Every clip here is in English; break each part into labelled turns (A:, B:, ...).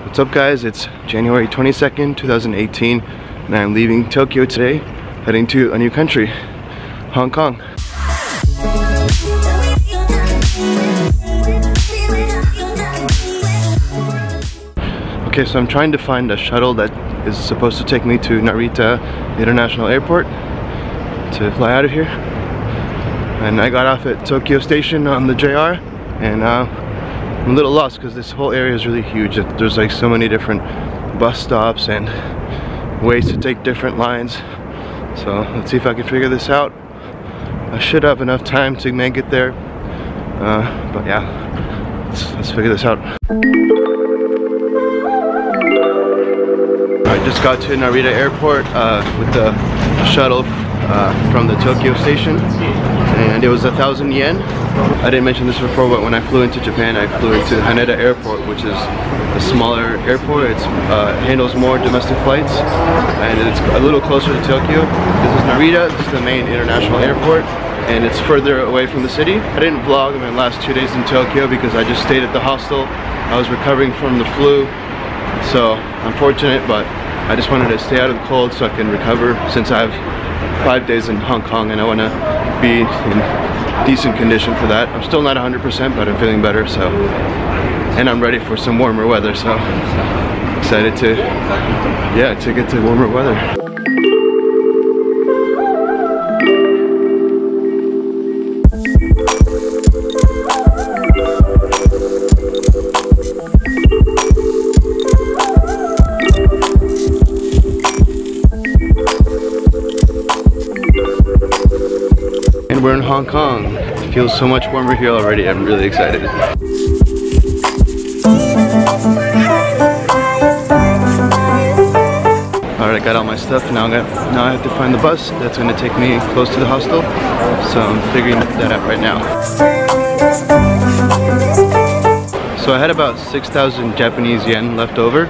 A: What's up guys, it's January 22nd, 2018 and I'm leaving Tokyo today, heading to a new country, Hong Kong. Okay, so I'm trying to find a shuttle that is supposed to take me to Narita International Airport to fly out of here. And I got off at Tokyo Station on the JR and I'm a little lost because this whole area is really huge. There's like so many different bus stops and ways to take different lines. So let's see if I can figure this out. I should have enough time to make it there. But yeah, let's figure this out. I just got to Narita Airport with the shuttle from the Tokyo Station, and it was 1,000 yen. I didn't mention this before, but when I flew into Japan, I flew into Haneda Airport, which is a smaller airport. It handles more domestic flights, and it's a little closer to Tokyo. This is Narita. This is the main international airport, and it's further away from the city. I didn't vlog my last 2 days in Tokyo because I just stayed at the hostel. I was recovering from the flu, so unfortunate, but I just wanted to stay out of the cold so I can recover, since I have 5 days in Hong Kong and I want to be in decent condition for that. I'm still not 100%, but I'm feeling better, so, and I'm ready for some warmer weather, so excited to get to warmer weather. We're in Hong Kong. It feels so much warmer here already. I'm really excited. Alright, I got all my stuff. Now I have to find the bus that's going to take me close to the hostel. So I'm figuring that out right now. So I had about 6,000 Japanese yen left over.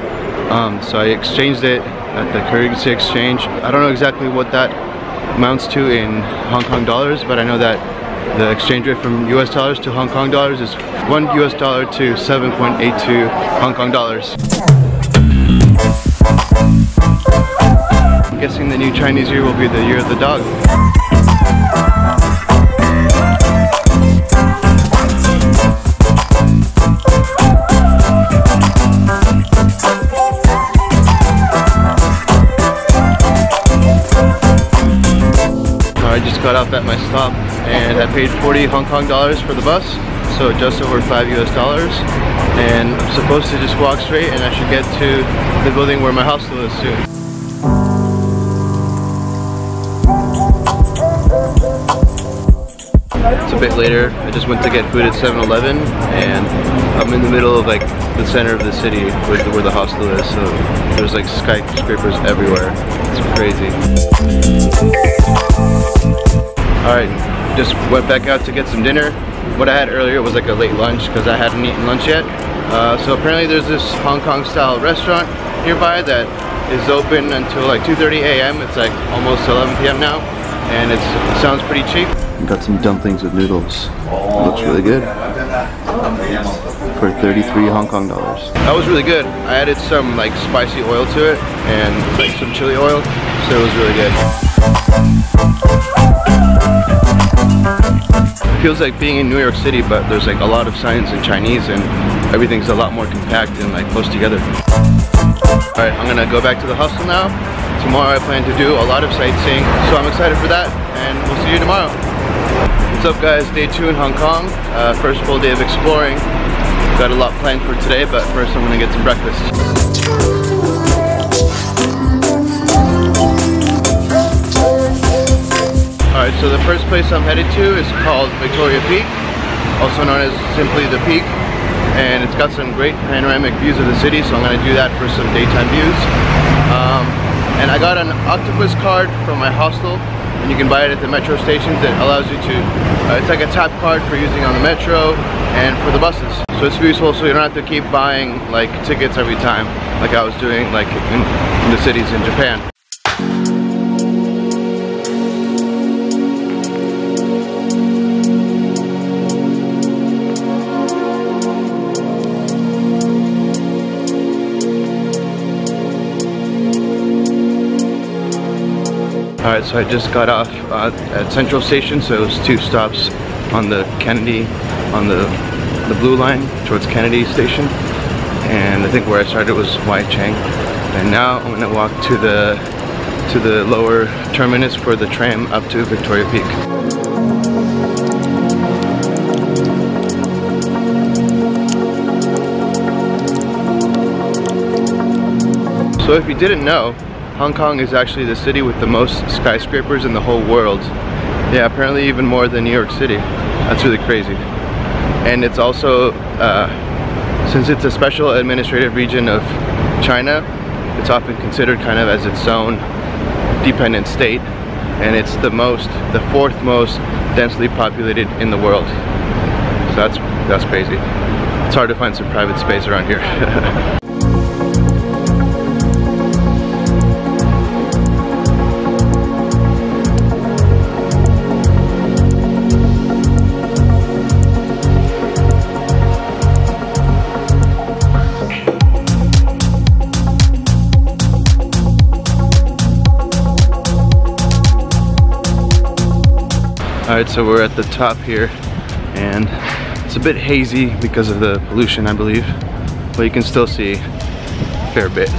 A: So I exchanged it at the currency exchange. I don't know exactly what that amounts to in Hong Kong dollars, but I know that the exchange rate from US dollars to Hong Kong dollars is $1 to 7.82 Hong Kong dollars. I'm guessing the new Chinese year will be the year of the dog. I just got off at my stop and I paid 40 Hong Kong dollars for the bus, so just over $5 US, and I'm supposed to just walk straight and I should get to the building where my hostel is soon. It's a bit later. I just went to get food at 7-Eleven and I'm in the middle of like the center of the city where the hostel is, so there's like skyscrapers everywhere. It's crazy. Alright, just went back out to get some dinner. What I had earlier was like a late lunch because I hadn't eaten lunch yet. So apparently there's this Hong Kong style restaurant nearby that is open until like 2:30 a.m. It's like almost 11 p.m. now, and it sounds pretty cheap. Got some dumplings with noodles. It looks really good. For 33 Hong Kong dollars. That was really good. I added some like spicy oil to it and like some chili oil, so it was really good. It feels like being in New York City, but there's like a lot of signs in Chinese and everything's a lot more compact and like close together. Alright, I'm gonna go back to the hostel now. Tomorrow I plan to do a lot of sightseeing, so I'm excited for that, and we'll see you tomorrow. What's up guys, day 2 in Hong Kong. First full day of exploring. Got a lot planned for today, but first I'm gonna get some breakfast. Alright, so the first place I'm headed to is called Victoria Peak, also known as simply the Peak, and it's got some great panoramic views of the city, so I'm going to do that for some daytime views. And I got an octopus card from my hostel, and you can buy it at the metro stations. That allows you to, it's like a tap card for using on the metro and for the buses. So it's useful, so you don't have to keep buying like tickets every time, like I was doing like in the cities in Japan. Alright, so I just got off at Central Station, so it was 2 stops on the Kennedy, on the blue line towards Kennedy Station. And I think where I started was Waichang. And now I'm gonna walk to the lower terminus for the tram up to Victoria Peak. So if you didn't know, Hong Kong is actually the city with the most skyscrapers in the whole world. Yeah, apparently even more than New York City. That's really crazy. And it's also, since it's a special administrative region of China, it's often considered kind of as its own dependent state. And it's the 4th most densely populated in the world. So that's crazy. It's hard to find some private space around here. Alright, so we're at the top here, and it's a bit hazy because of the pollution, I believe, but you can still see a fair bit.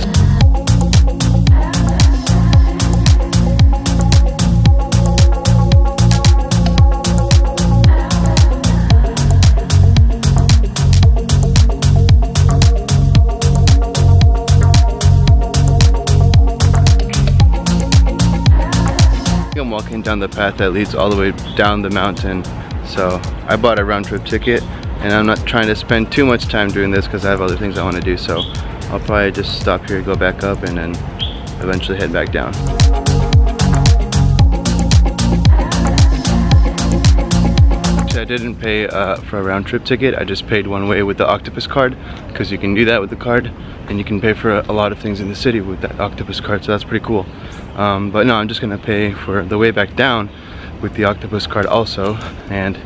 A: I'm walking down the path that leads all the way down the mountain, so I bought a round-trip ticket, and I'm not trying to spend too much time doing this because I have other things I want to do, so I'll probably just stop here, go back up, and then eventually head back down. Actually, I didn't pay for a round-trip ticket. I just paid one way with the Octopus card, because you can do that with the card, and you can pay for a lot of things in the city with that Octopus card, so that's pretty cool. But no, I'm just gonna pay for the way back down with the Octopus card also, and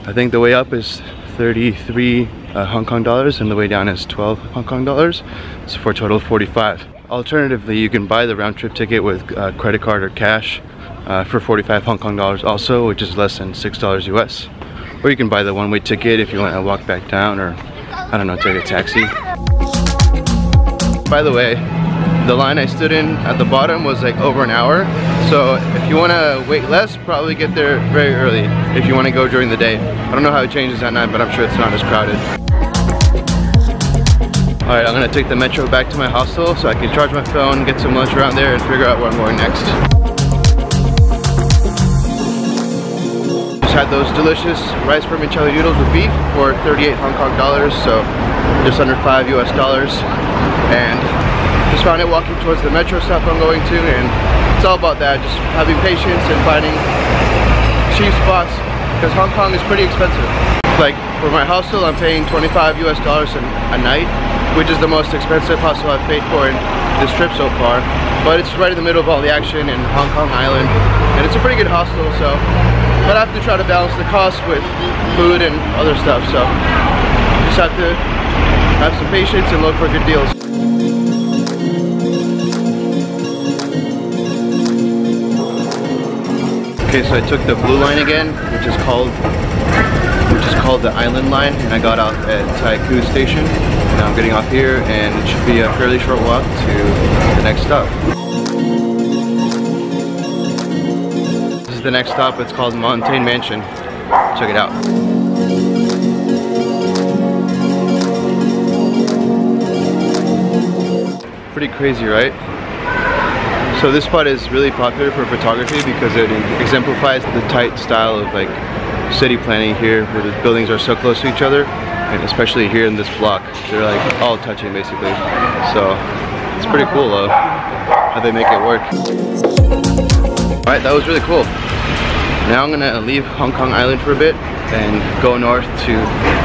A: I think the way up is 33 Hong Kong dollars and the way down is 12 Hong Kong dollars, so for a total of 45. Alternatively, you can buy the round-trip ticket with credit card or cash for 45 Hong Kong dollars also, which is less than $6 US. Or you can buy the one-way ticket if you want to walk back down, or I don't know, take a taxi. By the way, the line I stood in at the bottom was like over an hour, so if you want to wait less, probably get there very early if you want to go during the day. I don't know how it changes at night, but I'm sure it's not as crowded. Alright, I'm going to take the metro back to my hostel so I can charge my phone, get some lunch around there, and figure out where I'm going next. Just had those delicious rice vermicelli noodles with beef for 38 Hong Kong dollars, so just under $5 US. And just found it walking towards the metro stop I'm going to, and it's all about that, just having patience and finding cheap spots, because Hong Kong is pretty expensive. Like for my hostel, I'm paying $25 US a night, which is the most expensive hostel I've paid for in this trip so far. But it's right in the middle of all the action in Hong Kong Island, and it's a pretty good hostel, so but I have to try to balance the cost with food and other stuff, so just have to have some patience and look for good deals. Okay, so I took the blue line again, which is called the Island Line, and I got off at Taikoo Station. Now I'm getting off here, and it should be a fairly short walk to the next stop. This is the next stop. It's called Montaigne Mansion. Check it out. Pretty crazy, right? So this spot is really popular for photography because it exemplifies the tight style of like city planning here, where the buildings are so close to each other, and especially here in this block, they're like all touching basically. So it's pretty cool though, how they make it work. Alright, that was really cool. Now I'm gonna leave Hong Kong Island for a bit and go north to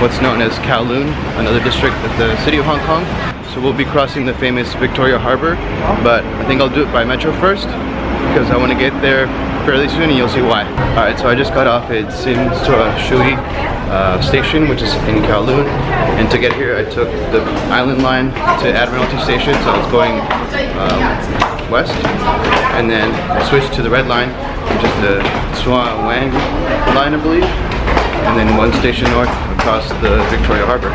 A: what's known as Kowloon, another district of the city of Hong Kong. So we'll be crossing the famous Victoria Harbour, but I think I'll do it by metro first because I want to get there fairly soon, and you'll see why. Alright, so I just got off at Sim Shui station, which is in Kowloon, and to get here I took the Island Line to Admiralty Station, so it's going west, and then I switched to the red line, which is the Swan Wang line, I believe, and then 1 station north across the Victoria Harbour.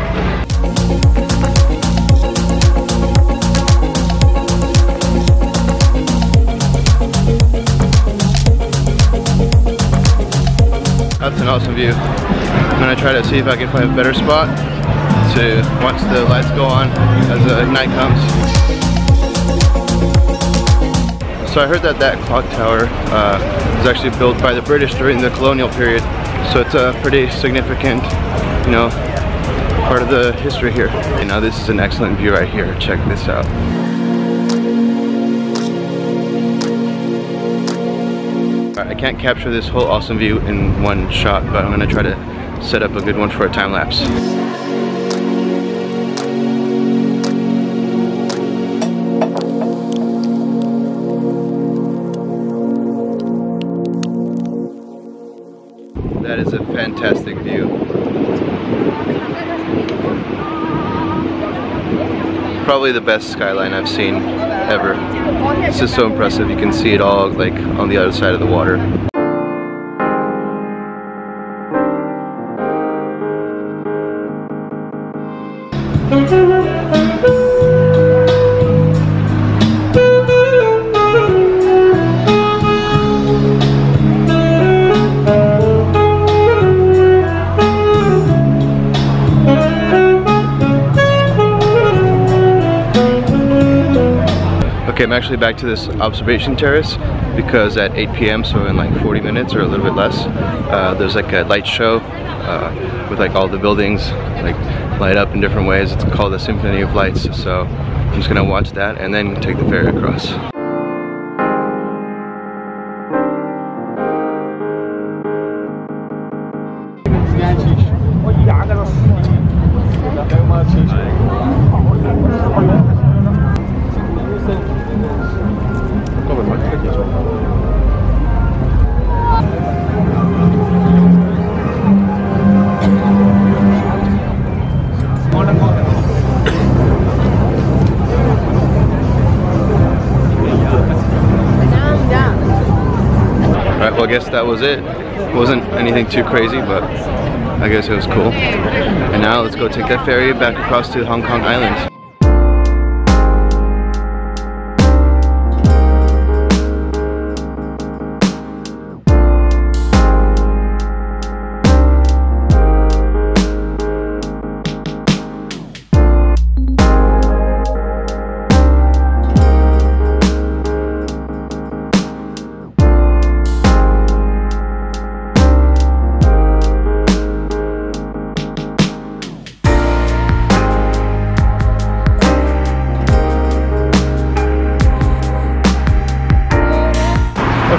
A: That's an awesome view. I'm gonna try to see if I can find a better spot to watch the lights go on as the night comes. So I heard that that clock tower was actually built by the British during the colonial period, so it's a pretty significant, you know, part of the history here. And now this is an excellent view right here. Check this out. I can't capture this whole awesome view in one shot, but I'm gonna try to set up a good one for a time lapse. That is a fantastic view. Probably the best skyline I've seen ever. It's just so impressive. You can see it all like on the other side of the water. Okay, I'm actually back to this observation terrace because at 8 p.m, so in like 40 minutes or a little bit less, there's like a light show with like all the buildings like light up in different ways. It's called the Symphony of Lights, so I'm just gonna watch that and then take the ferry across. Alright, well I guess that was it. It wasn't anything too crazy, but I guess it was cool. And now let's go take that ferry back across to Hong Kong Island.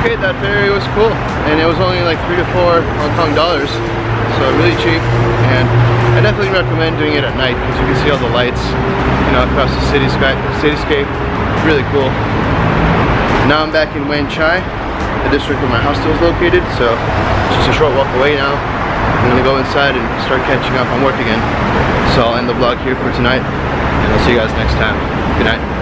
A: Okay, that ferry was cool, and it was only like $3 to $4 Hong Kong dollars, so really cheap. And I definitely recommend doing it at night because you can see all the lights, you know, across the cityscape. Really cool. Now I'm back in Wan Chai, the district where my hostel is located, so it's just a short walk away now. I'm gonna go inside and start catching up on work again. So I'll end the vlog here for tonight, and I'll see you guys next time. Good night.